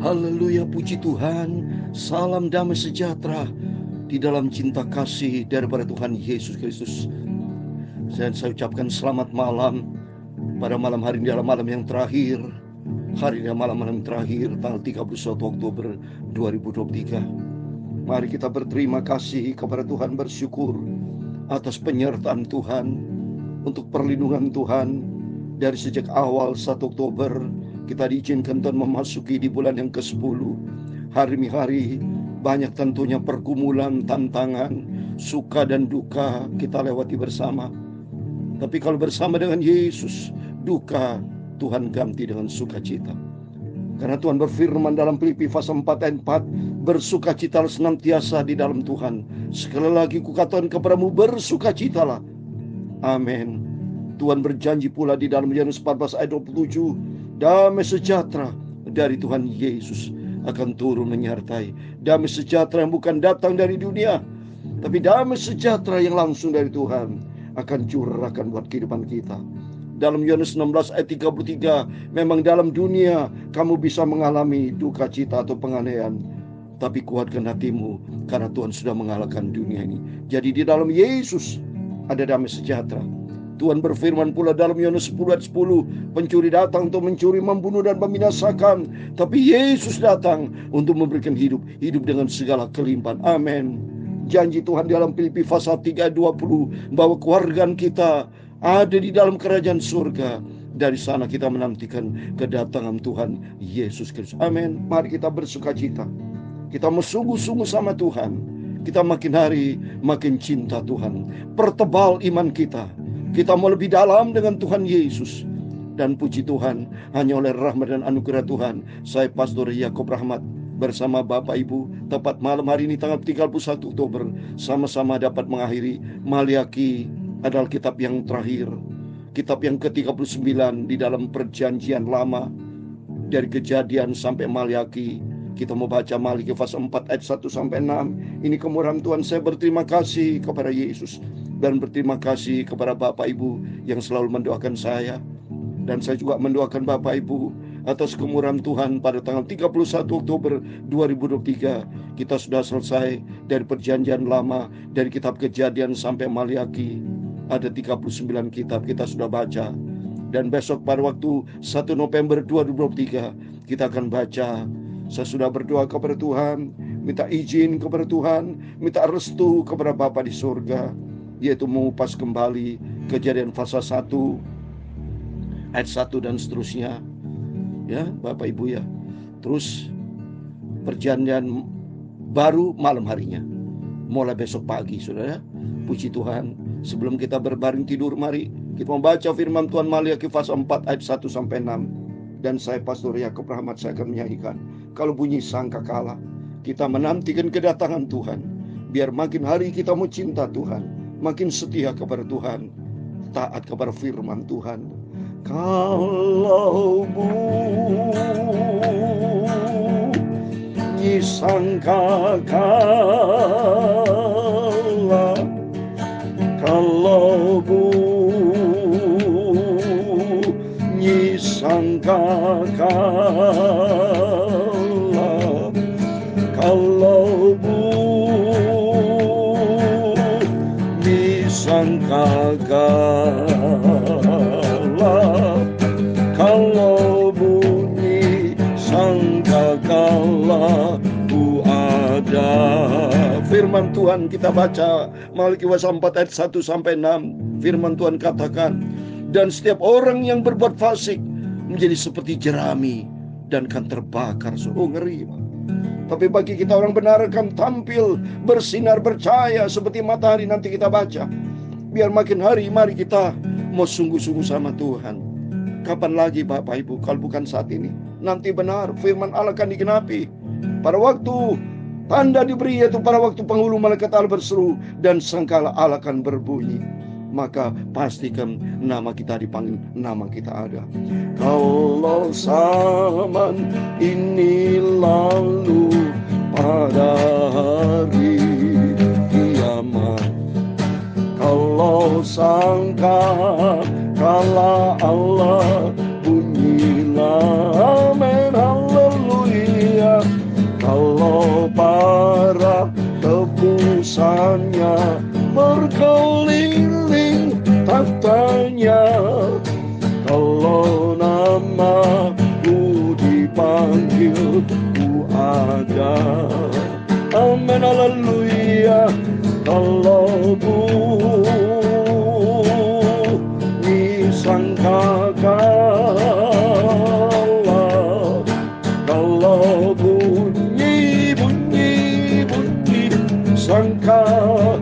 Haleluya, puji Tuhan. Salam damai sejahtera di dalam cinta kasih daripada Tuhan Yesus Kristus. Dan saya ucapkan selamat malam pada malam hari ini, adalah malam yang terakhir. Hari ini malam-malam terakhir, tanggal 31 Oktober 2023. Mari kita berterima kasih kepada Tuhan, bersyukur atas penyertaan Tuhan, untuk perlindungan Tuhan. Dari sejak awal 1 Oktober kita diizinkan Tuhan memasuki di bulan yang ke-10. Hari-hari banyak tentunya pergumulan, tantangan, suka dan duka kita lewati bersama. Tapi kalau bersama dengan Yesus, duka Tuhan ganti dengan sukacita. Karena Tuhan berfirman dalam Filipi pasal 4 ayat 4, bersukacitalah senantiasa di dalam Tuhan. Sekali lagi kukatakan kepadamu, bersukacitalah. Amin. Tuhan berjanji pula di dalam Yohanes 14 ayat 27, damai sejahtera dari Tuhan Yesus akan turun menyertai. Damai sejahtera yang bukan datang dari dunia, tapi damai sejahtera yang langsung dari Tuhan akan curahkan buat kehidupan kita. Dalam Yohanes 16 ayat 33, memang dalam dunia kamu bisa mengalami duka cita atau penganiayaan, tapi kuatkan hatimu karena Tuhan sudah mengalahkan dunia ini. Jadi di dalam Yesus ada damai sejahtera. Tuhan berfirman pula dalam Yohanes 10 ayat 10, pencuri datang untuk mencuri, membunuh dan membinasakan, tapi Yesus datang untuk memberikan hidup dengan segala kelimpahan. Amin. Janji Tuhan dalam Filipi pasal 3 ayat 20, bahwa keluarga kita ada di dalam kerajaan surga. Dari sana kita menantikan kedatangan Tuhan Yesus Kristus. Amin. Mari kita bersukacita. Kita mau sungguh-sungguh sama Tuhan. Kita makin hari makin cinta Tuhan. Pertebal iman kita. Kita mau lebih dalam dengan Tuhan Yesus. Dan puji Tuhan, hanya oleh rahmat dan anugerah Tuhan, saya Pastor Yakob Rahmat bersama Bapak Ibu, tepat malam hari ini tanggal 31 Oktober, sama-sama dapat mengakhiri Maliaki, adalah kitab yang terakhir, kitab yang ke-39 di dalam perjanjian lama. Dari Kejadian sampai Maliaki, kita mau baca Maliaki pasal 4 ayat 1 sampai 6. Ini kemurahan Tuhan. Saya berterima kasih kepada Yesus dan berterima kasih kepada Bapak Ibu yang selalu mendoakan saya. Dan saya juga mendoakan Bapak Ibu atas kemurahan Tuhan. Pada tanggal 31 Oktober 2023 kita sudah selesai dari perjanjian lama, dari kitab Kejadian sampai Maliaki. Ada 39 kitab kita sudah baca. Dan besok pada waktu 1 November 2023 kita akan baca. Saya sudah berdoa kepada Tuhan, minta izin kepada Tuhan, minta restu kepada Bapa di surga, yaitu mengupas kembali Kejadian pasal 1 ayat 1 dan seterusnya. Ya Bapak Ibu ya. Terus perjanjian baru malam harinya, mulai besok pagi, saudara. Puji Tuhan. Sebelum kita berbaring tidur, mari kita membaca firman Tuhan Maliaki pasal 4 ayat 1 sampai 6. Dan saya Pastor Yakob Rahmat, saya akan menyanyikan. Kalau bunyi sangkakala, kita menantikan kedatangan Tuhan. Biar makin hari kita mau cinta Tuhan, makin setia kepada Tuhan, taat kepada firman Tuhan. Kalau bunyi sangkakala, kalau bunyi sangkakala, kalau bunyi sangkakala, kalau bunyi sangkakala, ku ada. Firman Tuhan kita baca Maliaki pasal 4 ayat 1 sampai 6. Firman Tuhan katakan, dan setiap orang yang berbuat fasik menjadi seperti jerami dan akan terbakar. Oh, ngeri, Pak. Tapi bagi kita orang benar akan tampil bersinar bercahaya seperti matahari. Nanti kita baca. Biar makin hari mari kita mau sungguh-sungguh sama Tuhan. Kapan lagi Bapak Ibu kalau bukan saat ini? Nanti benar firman Allah akan digenapi. Pada waktu tanda diberi, yaitu pada waktu penghulu malaikat Allah berseru dan sangkala Allah akan berbunyi, maka pastikan nama kita dipanggil, nama kita ada. Kalau zaman ini lalu pada hari kiamat, kalau sangka kala Allah bunyilah, amin, haleluya. panggil, ku ada. Amin, haleluya. Kalau bunyi sangkakala, kalau bunyi sangkakala,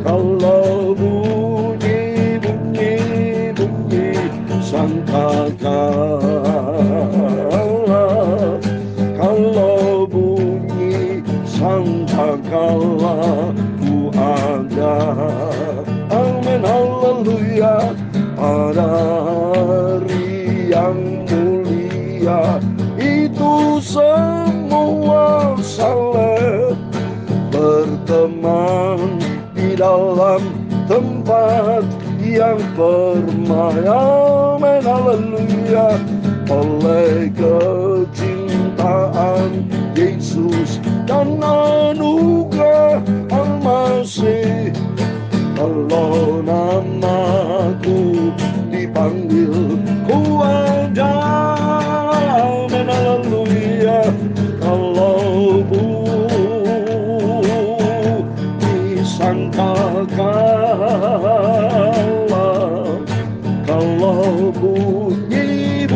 kalau bunyi sangkakala, kalau bunyi sangkakala, ku ada. Amin, haleluya. Pada hari yang mulia itu semua saling berteman di dalam tempat yang permai. Amin, haleluya. Oleh kecintaan Yesus dan anugerah Al-Masih, kalau namaku dipanggil, ku ada. Amin, haleluya. Kalau bunyi sangkakala, kalau bunyi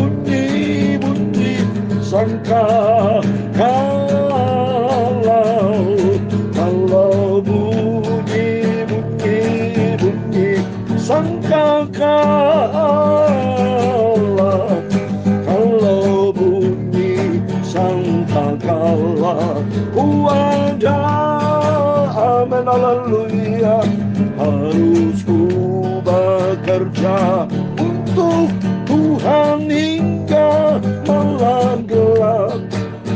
sangkakala, kalau bunyi sangkakala, kalau bunyi sangkakala, ku ada. Amin, haleluya. Harus ku bekerja untuk Tuhan hingga malam gelap.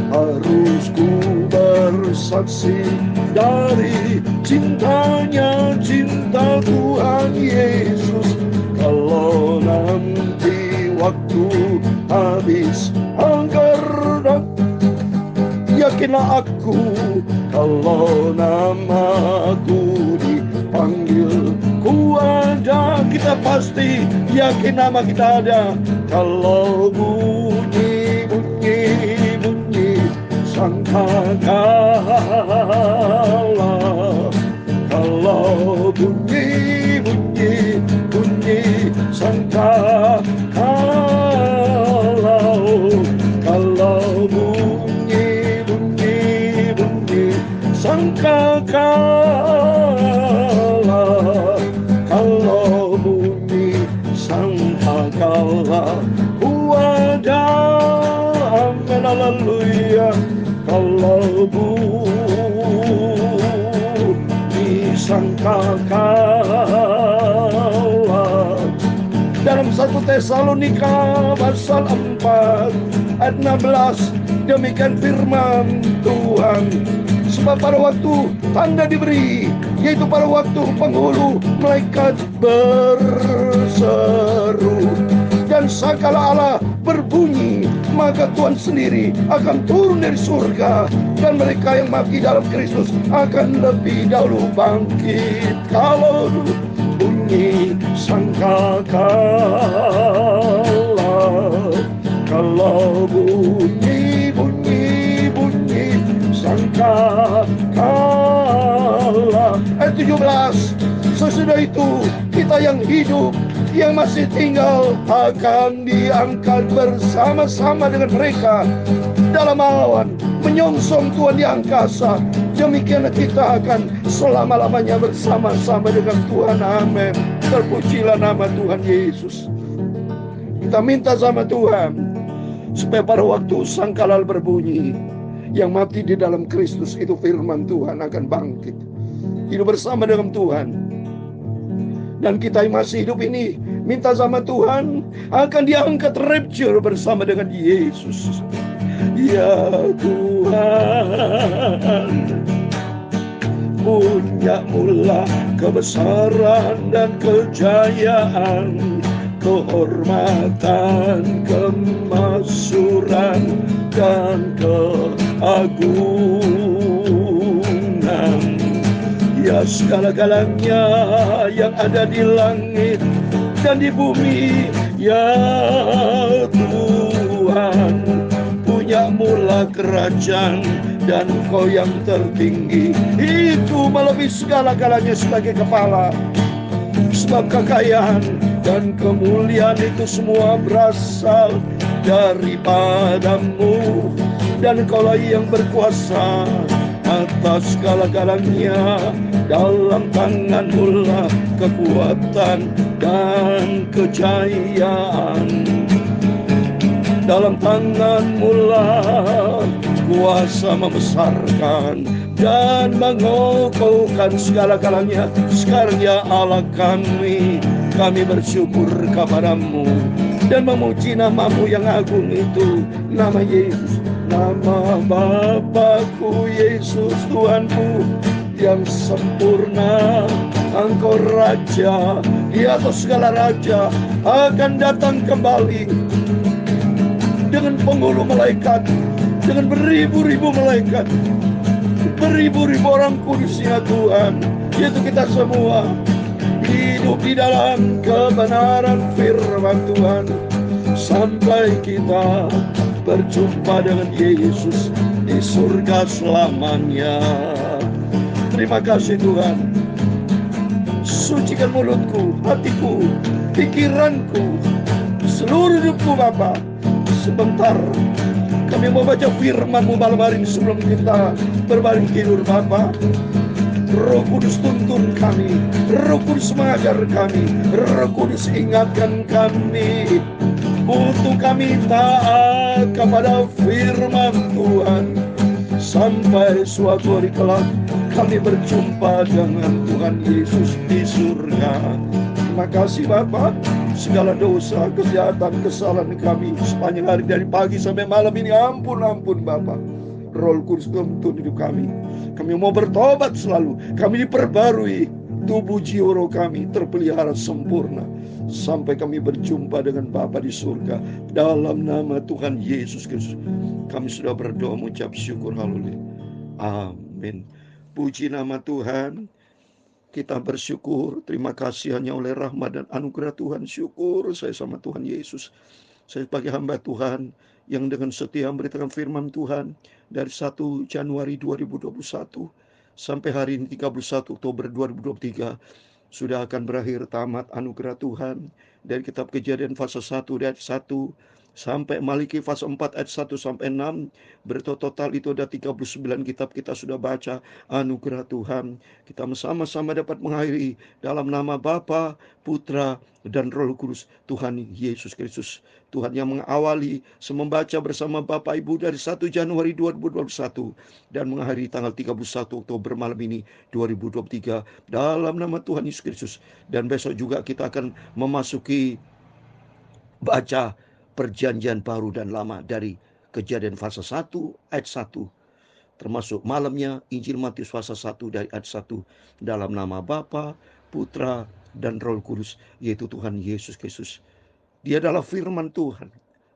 Harus ku bersaksi dari cintanya, cinta Tuhan Yesus. Kalau nanti waktu habis agar yakinlah aku, kalau namaku dipanggil, ku ada. Kita pasti yakin nama kita ada. Kalau bunyi sangkakala, kalau bunyi sangkakala, kalau bunyi sangkakala, kalau bunyi sangkakala, ku ada. Amin, haleluya. Kalau bunyi sangkakala, dalam 1 Tesalonika pasal 4 ayat 16, demikian firman Tuhan. Sebab pada waktu tanda diberi, yaitu pada waktu penghulu malaikat berseru dan sakala Allah berbunyi, maka Tuhan sendiri akan turun dari surga, dan mereka yang mati dalam Kristus akan lebih dahulu bangkit. Kalau bunyi sangkakala, kalau bunyi sangkakala. Ayat 17, sesudah itu kita yang hidup, yang masih tinggal, akan diangkat bersama-sama dengan mereka dalam awan menyongsong Tuhan di angkasa. Demikianlah kita akan selama-lamanya bersama-sama dengan Tuhan. Amin. Terpujilah nama Tuhan Yesus. Kita minta sama Tuhan supaya pada waktu sangkakala berbunyi, yang mati di dalam Kristus itu firman Tuhan akan bangkit, hidup bersama dengan Tuhan. Dan kita yang masih hidup ini minta sama Tuhan akan diangkat rapture bersama dengan Yesus. Ya Tuhan, punya-Mulah kebesaran dan kejayaan, kehormatan, kemasyuran, dan keagungan. Ya segala-galanya yang ada di langit dan di bumi Ya Tuhan, punya mula kerajaan dan Kau yang tertinggi. Itu melebihi segala-galanya sebagai kepala. Sebab kekayaan dan kemuliaan itu semua berasal daripadamu, dan Kaulah yang berkuasa atas segala-galanya. Dalam tangan-Mu lah kekuatan dan kejayaan. Dalam tangan-Mu lah kuasa membesarkan dan mengokohkan segala-galanya. Sekarang ya Allah kami bersyukur kepada-Mu dan memuji nama-Mu yang agung itu, nama Yesus, nama Bapakku Yesus Tuhanku yang sempurna. Engkau Raja di atas segala raja, akan datang kembali dengan penghulu malaikat, dengan beribu-ribu malaikat, beribu-ribu orang kudusnya Tuhan, yaitu kita semua hidup di dalam kebenaran firman Tuhan sampai kita berjumpa dengan Yesus di surga selamanya. Terima kasih Tuhan. Sucikan mulutku, hatiku, pikiranku, seluruh hidupku Bapa. Sebentar kami mau baca firman-Mu malam hari ini sebelum kita berbaring tidur Bapa. Roh Kudus tuntun kami, Roh Kudus mengajar kami, Roh Kudus ingatkan kami untuk kami taat kepada firman Tuhan sampai suatu hari kelak kami berjumpa dengan Tuhan Yesus di surga. Terima kasih Bapa. Segala dosa, kejahatan, kesalahan kami sepanjang hari dari pagi sampai malam ini, ampun Bapa. Roh Kudus tuntun hidup kami. Kami mau bertobat selalu. Kami diperbarui, tubuh jiwa roh kami terpelihara sempurna sampai kami berjumpa dengan Bapa di surga. Dalam nama Tuhan Yesus Kristus kami sudah berdoa mengucap syukur. Haleluya. Amin. Puji nama Tuhan. Kita bersyukur, terima kasih hanya oleh rahmat dan anugerah Tuhan. Syukur saya sama Tuhan Yesus. Saya sebagai hamba Tuhan yang dengan setia memberitakan firman Tuhan dari 1 Januari 2021 sampai hari ini 31 Oktober 2023 sudah akan berakhir tamat anugerah Tuhan dari kitab Kejadian pasal 1 ayat 1 sampai Maliki pasal 4 ayat 1 sampai 6. Bertotal itu ada 39 kitab kita sudah baca anugerah Tuhan. Kita sama-sama dapat mengakhiri dalam nama Bapa, Putra, dan Roh Kudus Tuhan Yesus Kristus. Tuhan yang mengawali membaca bersama Bapak Ibu dari 1 Januari 2021 dan mengakhiri tanggal 31 Oktober malam ini 2023 dalam nama Tuhan Yesus Kristus. Dan besok juga kita akan memasuki baca perjanjian baru dan lama dari Kejadian pasal 1 ayat 1. Termasuk malamnya Injil Matius pasal 1 dari ayat 1 dalam nama Bapa, Putra, dan Roh Kudus, yaitu Tuhan Yesus Kristus. Dia adalah firman Tuhan.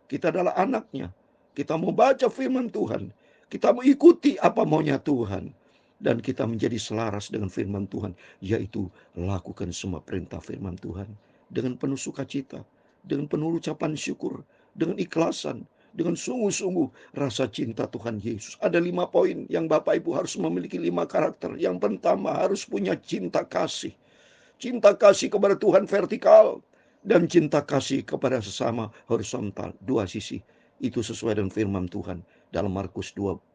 Kita adalah anaknya. Kita mau baca firman Tuhan. Kita mau ikuti apa maunya Tuhan. Dan kita menjadi selaras dengan firman Tuhan, yaitu lakukan semua perintah firman Tuhan dengan penuh sukacita, dengan penuh ucapan syukur, dengan ikhlasan, dengan sungguh-sungguh rasa cinta Tuhan Yesus. Ada 5 poin yang Bapak Ibu harus memiliki 5 karakter. Yang pertama harus punya cinta kasih. Cinta kasih kepada Tuhan vertikal dan cinta kasih kepada sesama horizontal, 2 sisi. Itu sesuai dengan firman Tuhan dalam Markus 12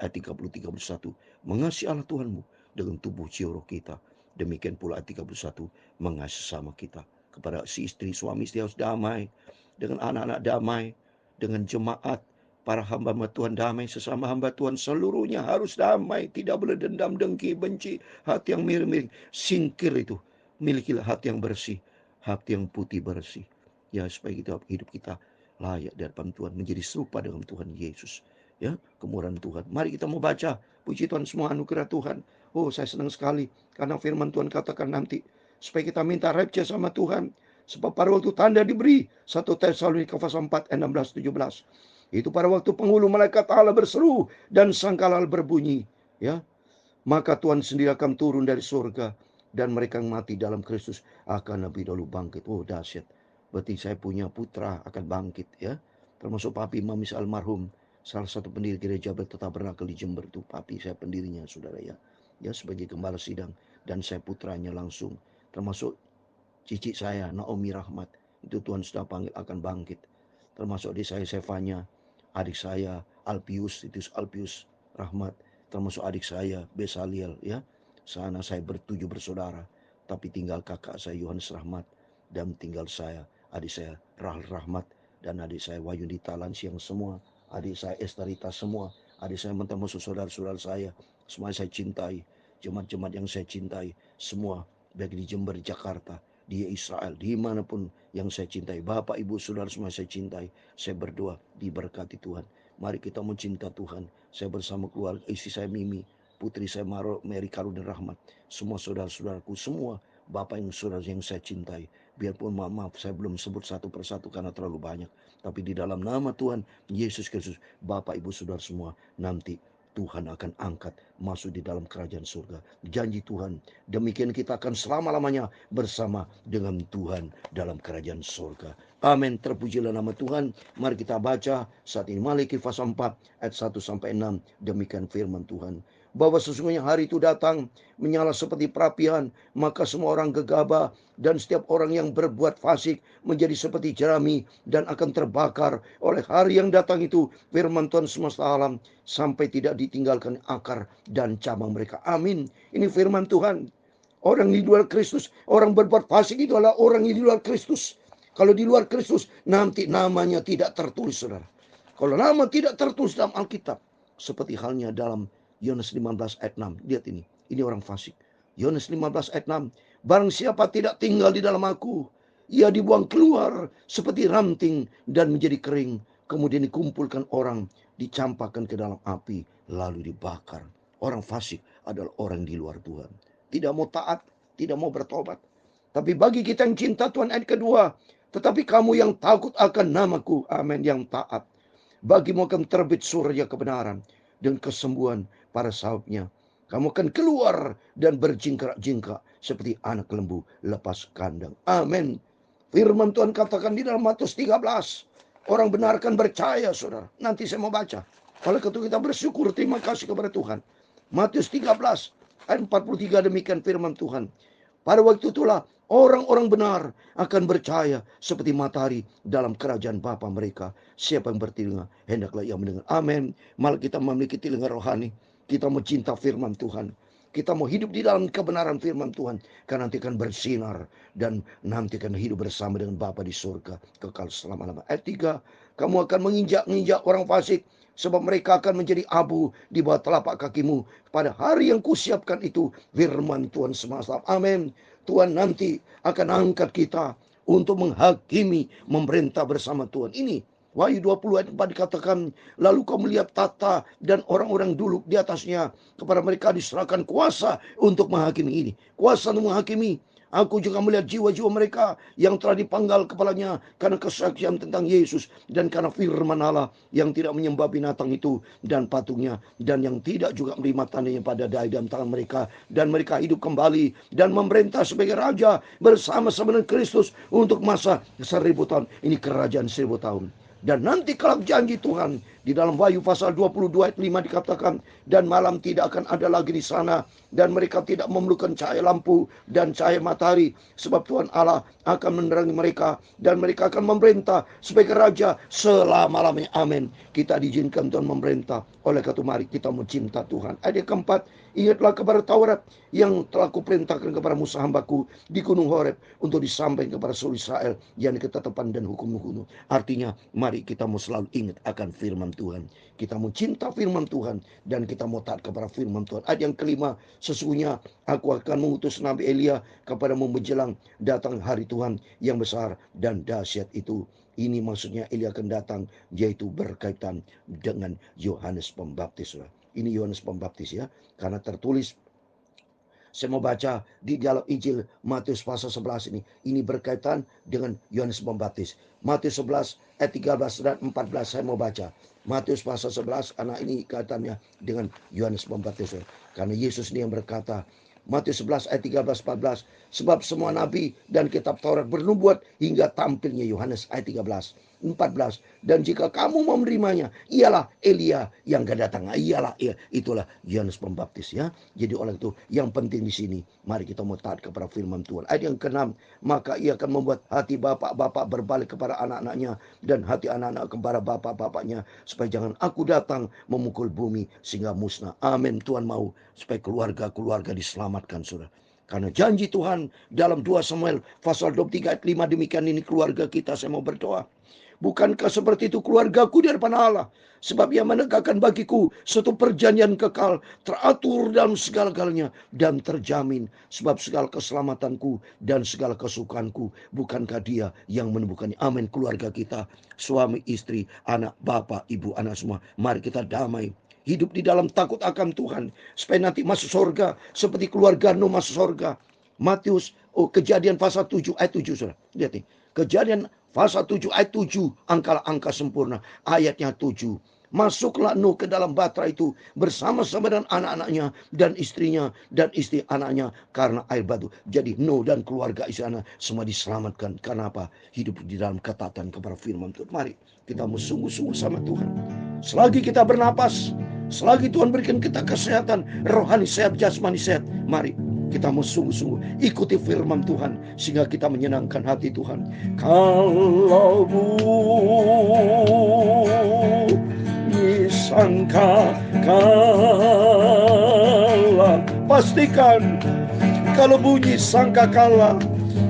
ayat 30-31. Mengasihi Allah Tuhanmu dengan tubuh jiwa roh kita. Demikian pula ayat 31, mengasihi sesama kita. Kepada si istri, suami istri harus damai, dengan anak-anak damai, dengan jemaat, para hamba Tuhan damai, sesama hamba Tuhan seluruhnya harus damai, tidak boleh dendam, dengki, benci, hati yang miring-miring, singkir itu. Milikilah hati yang bersih, hati yang putih bersih, ya, supaya hidup kita layak di hadapan Tuhan, menjadi serupa dengan Tuhan Yesus, ya, kemurahan Tuhan. Mari kita mau baca, puji Tuhan, semua anugerah Tuhan. Oh, saya senang sekali karena firman Tuhan katakan nanti supaya kita minta rapture sama Tuhan. Sebab pada waktu tanda diberi, 1 Tesalonika pasal 4 ayat 16-17. Itu pada waktu penghulu malaikat Allah berseru dan sangkakala berbunyi, ya. Maka Tuhan sendiri akan turun dari surga dan mereka yang mati dalam Kristus akan lebih dahulu bangkit. Oh, dahsyat. Berarti saya punya putra akan bangkit ya. Termasuk papi Mamis almarhum, salah satu pendiri gereja Tabernakel di Jember itu papi saya pendirinya saudara ya. Ya sebagai gembala sidang dan saya putranya langsung. Termasuk cici saya Naomi Rahmat itu Tuhan sudah panggil akan bangkit. Termasuk adik saya Sevanya, adik saya Alpius itu Alpius Rahmat, termasuk adik saya Besaliel ya. Sana saya bertujuh bersaudara, tapi tinggal kakak saya Yohanes Rahmat dan tinggal saya adik saya Rahel Rahmat dan adik saya Wayudita Lansiang semua, adik saya Estarita semua, adik saya termasuk saudara-saudara saya, semua saya cintai, jemaat-jemaat yang saya cintai, semua baik di Jember, Jakarta, di Israel, dimanapun yang saya cintai, Bapak, Ibu, Saudara semua saya cintai, saya berdoa diberkati Tuhan. Mari kita mencinta Tuhan. Saya bersama keluarga, istri saya Mimi, putri saya Mary Karun Rahmat, semua saudara-saudaraku, semua Bapak yang saudara yang saya cintai. Biarpun maaf saya belum sebut satu persatu karena terlalu banyak. Tapi di dalam nama Tuhan Yesus Kristus, Bapak Ibu Saudara semua, nanti Tuhan akan angkat masuk di dalam kerajaan surga. Janji Tuhan, demikian kita akan selama-lamanya bersama dengan Tuhan dalam kerajaan surga. Amin. Terpujilah nama Tuhan. Mari kita baca saat ini Malaki pasal 4 ayat 1 sampai 6. Demikian firman Tuhan. Bahwa sesungguhnya hari itu datang menyala seperti perapian, maka semua orang gegabah dan setiap orang yang berbuat fasik menjadi seperti jerami dan akan terbakar oleh hari yang datang itu, firman Tuhan semesta alam, sampai tidak ditinggalkan akar dan cabang mereka. Amin. Ini firman Tuhan. Orang di luar Kristus, orang berbuat fasik itu adalah orang yang di luar Kristus. Kalau di luar Kristus, nanti namanya tidak tertulis, saudara. Kalau nama tidak tertulis dalam Alkitab, seperti halnya dalam Yohanes 15 ayat 6. Lihat ini. Ini orang fasik. Yohanes 15 ayat 6. Barang siapa tidak tinggal di dalam aku, ia dibuang keluar seperti ranting dan menjadi kering. Kemudian dikumpulkan orang, dicampakkan ke dalam api, lalu dibakar. Orang fasik adalah orang di luar Tuhan. Tidak mau taat, tidak mau bertobat. Tapi bagi kita yang cinta Tuhan, ayat kedua. Tetapi kamu yang takut akan namaku, amin, yang taat, bagimu akan terbit surya kebenaran dan kesembuhan para sahabatnya. Kamu akan keluar dan berjingkrak-jingkrak seperti anak lembu lepas kandang. Amin. Firman Tuhan katakan di dalam Matius 13. Orang benar akan percaya, saudara. Nanti saya mau baca. Oleh karena itu kita bersyukur, terima kasih kepada Tuhan. Matius 13 ayat 43 demikian firman Tuhan. Pada waktu itulah orang-orang benar akan percaya seperti matahari dalam kerajaan Bapa mereka. Siapa yang bertelinga, hendaklah ia mendengar. Amin. Malah kita memiliki telinga rohani. Kita mau cinta firman Tuhan. Kita mau hidup di dalam kebenaran firman Tuhan. Karena nanti akan bersinar. Dan nanti akan hidup bersama dengan Bapa di surga. Kekal selama-lamanya. Ayat 3. Kamu akan menginjak-injak orang fasik. Sebab mereka akan menjadi abu di bawah telapak kakimu. Pada hari yang kusiapkan itu. Firman Tuhan semesta. Amin. Tuhan nanti akan angkat kita untuk menghakimi, memerintah bersama Tuhan. Ini Wahyu 20 ayat 4 dikatakan, lalu kau melihat tata dan orang-orang duduk di atasnya. Kepada mereka diserahkan kuasa untuk menghakimi ini. Kuasa untuk menghakimi. Aku juga melihat jiwa-jiwa mereka yang telah dipanggal kepalanya karena kesaksian tentang Yesus dan karena firman Allah, yang tidak menyembah binatang itu dan patungnya, dan yang tidak juga menerima tandanya pada dahi dan tangan mereka, dan mereka hidup kembali dan memerintah sebagai raja bersama-sama dengan Kristus untuk masa 1000 tahun. Ini kerajaan 1000 tahun. Dan nanti kalau janji Tuhan di dalam Wahyu pasal 22 ayat 5 dikatakan, dan malam tidak akan ada lagi di sana, dan mereka tidak memerlukan cahaya lampu dan cahaya matahari, sebab Tuhan Allah akan menerangi mereka, dan mereka akan memerintah sebagai raja selama-lamanya. Amin. Kita diizinkan Tuhan memerintah. Oleh karena itu mari kita mencinta Tuhan. Ayat keempat, ingatlah kepada Taurat yang telah kuperintahkan kepada Musa hambaku di Gunung Horeb untuk disampaikan kepada seluruh Israel, yakni ketetapan dan hukum-hukum. Artinya mari kita mau selalu ingat akan firman Tuhan. Kita mau cinta firman Tuhan dan kita mau taat kepada firman Tuhan. Ayat yang kelima, sesungguhnya aku akan mengutus Nabi Elia kepadamu menjelang datang hari Tuhan yang besar dan dahsyat itu. Ini maksudnya Elia akan datang, yaitu berkaitan dengan Yohanes Pembaptis. Ini Yohanes Pembaptis ya, karena tertulis. Saya mau baca di dalam Injil Matius pasal 11 ini. Ini berkaitan dengan Yohanes Pembaptis. Matius 11 ayat 13 dan 14 saya mau baca. Matius pasal 11 karena ini kaitannya dengan Yohanes Pembaptis. Karena Yesus ini yang berkata, Matius 11 ayat 13-14. Sebab semua nabi dan kitab Taurat bernubuat hingga tampilnya Yohanes ayat 13-14. Dan jika kamu mau menerimanya, ialah Elia yang akan datang. Itulah Yohanes Pembaptis ya. Jadi oleh itu yang penting di sini, mari kita mau taat kepada firman Tuhan. Ayat yang ke-6, maka ia akan membuat hati bapak-bapak berbalik kepada anak-anaknya dan hati anak-anak kepada bapak-bapaknya, supaya jangan aku datang memukul bumi sehingga musnah. Amin. Tuhan mau supaya keluarga-keluarga diselamatkan, saudara. Karena janji Tuhan dalam 2 Samuel pasal 23 ayat 5, demikian ini keluarga kita. Saya mau berdoa. Bukankah seperti itu keluargaku di hadapan Allah? Sebab ia menegakkan bagiku suatu perjanjian kekal, teratur dalam segala-galanya dan terjamin. Sebab segala keselamatanku dan segala kesukaanku, bukankah dia yang menemukannya? Amin. Keluarga kita, suami, istri, anak, bapak, ibu, anak semua, mari kita damai. Hidup di dalam takut akan Tuhan, supaya nanti masuk surga seperti keluarga Nuh masuk surga. Matius, Kejadian pasal 7 ayat 7, saudara. Lihat nih. Kejadian pasal 7 ayat 7, angka sempurna. Ayatnya 7. Masuklah Nuh ke dalam batra itu bersama-sama dengan anak-anaknya dan istrinya dan istri anaknya karena air batu. Jadi Nuh dan keluarga istri anak semua diselamatkan. Karena apa? Hidup di dalam ketaatan kepada firman Tuhan. Mari kita mau sungguh-sungguh sama Tuhan. Selagi kita bernapas, selagi Tuhan berikan kita kesehatan rohani sehat, jasmani sehat, mari kita mau sungguh-sungguh ikuti firman Tuhan sehingga kita menyenangkan hati Tuhan. Kalau bunyi sangkakala, pastikan kalau bunyi sangkakala,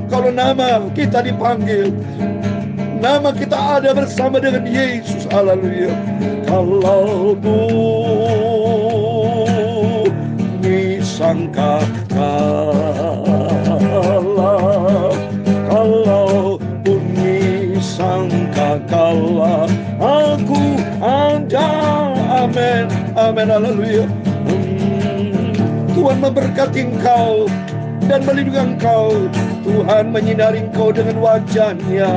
kalau nama kita dipanggil, nama kita ada bersama dengan Yesus. Haleluya. Kalau bunyi sangkakala, kalau bunyi sangkakala, aku ada. Amin. Amin. Haleluya. Tuhan memberkati engkau dan melindungi engkau. Tuhan menyinari engkau dengan wajah-Nya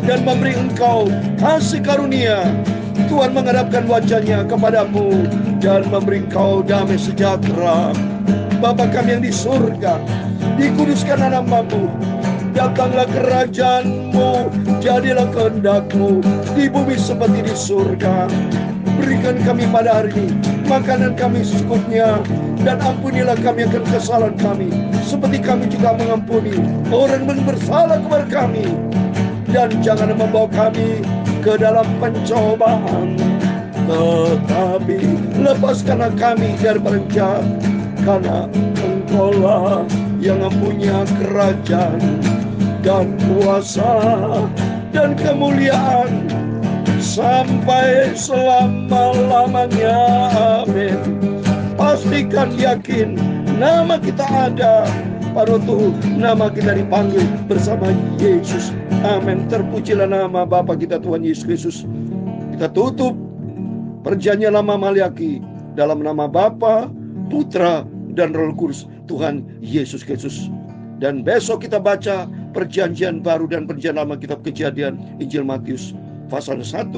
dan memberi engkau kasih karunia. Tuhan menghadapkan wajah-Nya kepadamu dan memberi engkau damai sejahtera. Bapa kami yang di surga, dikuduskan namamu, datanglah kerajaan-Mu, jadilah kehendak-Mu di bumi seperti di surga. Berikan kami pada hari ini makanan kami secukupnya, dan ampunilah kami akan kesalahan kami, seperti kami juga mengampuni orang yang bersalah kepada kami. Dan jangan membawa kami ke dalam pencobaan, tetapi lepaskanlah kami dari jahat, karena Engkau-lah yang mempunyai kerajaan dan kuasa dan kemuliaan sampai selama-lamanya. Amin. Pastikan, yakin, nama kita ada pada waktu nama kita dipanggil bersama Yesus. Amin. Terpujilah nama Bapa kita Tuhan Yesus Kristus. Kita tutup perjanjian lama Maliaki dalam nama Bapa, Putra, dan Roh Kudus, Tuhan Yesus Kristus. Dan besok kita baca perjanjian baru dan perjanjian lama kitab Kejadian, Injil Matius pasal 1,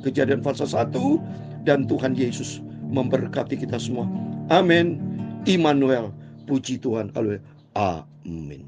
Kejadian pasal 1, dan Tuhan Yesus memberkati kita semua. Amin. Immanuel. Puji Tuhan. Haleluya. Amin.